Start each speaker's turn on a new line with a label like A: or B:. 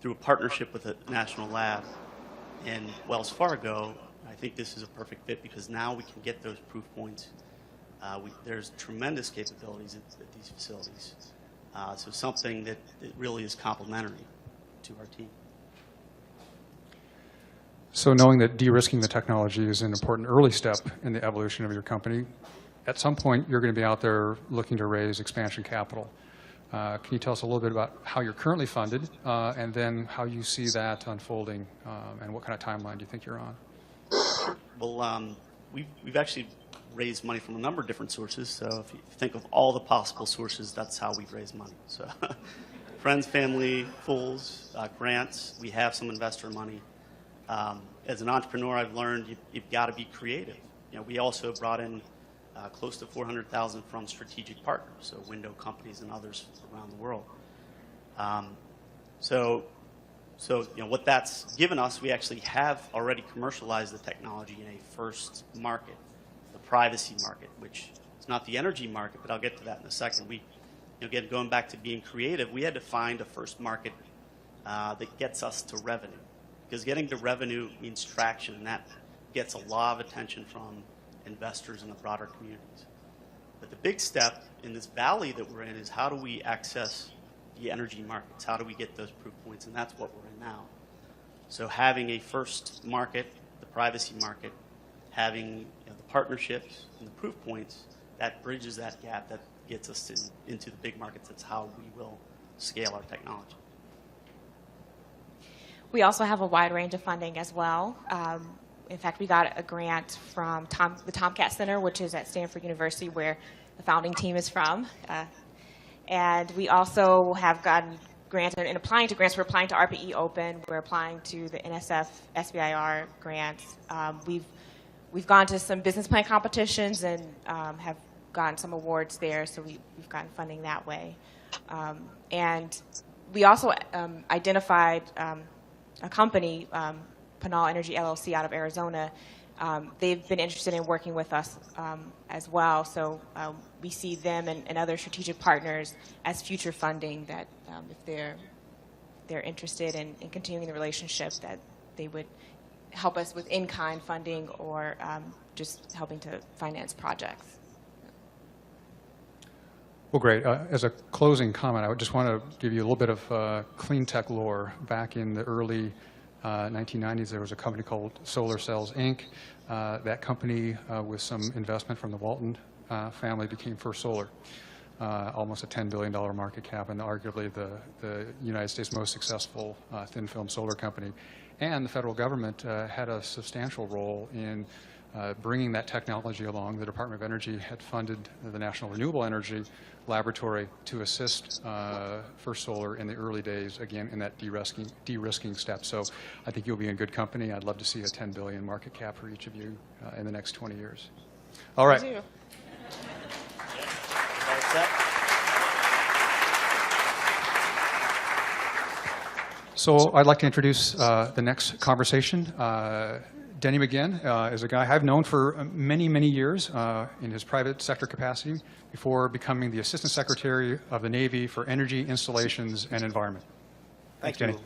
A: through a partnership with a national lab and Wells Fargo, I think this is a perfect fit because now we can get those proof points. There's tremendous capabilities at these facilities. So something that really is complementary to our team.
B: So knowing that de-risking the technology is an important early step in the evolution of your company, at some point you're going to be out there looking to raise expansion capital. Can you tell us a little bit about how you're currently funded and then how you see that unfolding and what kind of timeline do you think you're on?
A: Well, we've actually raised money from a number of different sources. So if you think of all the possible sources, that's how we've raised money. So friends, family, fools, grants. We have some investor money. As an entrepreneur, I've learned you've got to be creative. You know, we also brought in close to $400,000 from strategic partners, so window companies and others around the world. So you know what that's given us, we actually have already commercialized the technology in a first market, the privacy market, which is not the energy market, but I'll get to that in a second. Again, going back to being creative, we had to find a first market that gets us to revenue. Because getting to revenue means traction, and that gets a lot of attention from investors in the broader communities. But the big step in this valley that we're in is how do we access the energy markets? How do we get those proof points? And that's what we're in now. So having a first market, the privacy market, having the partnerships and the proof points, that bridges that gap, that gets us into the big markets. That's how we will scale our technology.
C: We also have a wide range of funding as well. In fact, we got a grant from the Tomcat Center, which is at Stanford University, where the founding team is from. And we also have gotten grants, and applying to grants, we're applying to RPE Open, we're applying to the NSF SBIR grants. We've gone to some business plan competitions and have gotten some awards there, so we've gotten funding that way. And we also identified a company, Pinal Energy LLC out of Arizona. They've been interested in working with us as well, so we see them and other strategic partners as future funding that if they're interested in continuing the relationship, that they would help us with in-kind funding or just helping to finance projects.
B: Well, great. As a closing comment, I would just want to give you a little bit of clean tech lore. Back in the early 1990s, there was a company called Solar Cells, Inc. That company, with some investment from the Walton family, became First Solar, almost a $10 billion market cap, and arguably the United States' most successful thin-film solar company. And the federal government had a substantial role in bringing that technology along. The Department of Energy had funded the National Renewable Energy Laboratory to assist First Solar in the early days, again, in that de-risking step. So I think you'll be in good company. I'd love to see a $10 billion market cap for each of you in the next 20 years. All right.
C: Thank you.
B: So I'd like to introduce the next conversation. Denny McGinn is a guy I've known for many, many years in his private sector capacity before becoming the Assistant Secretary of the Navy for Energy, Installations, and Environment.
D: Thanks,
B: Denny.
D: Denny.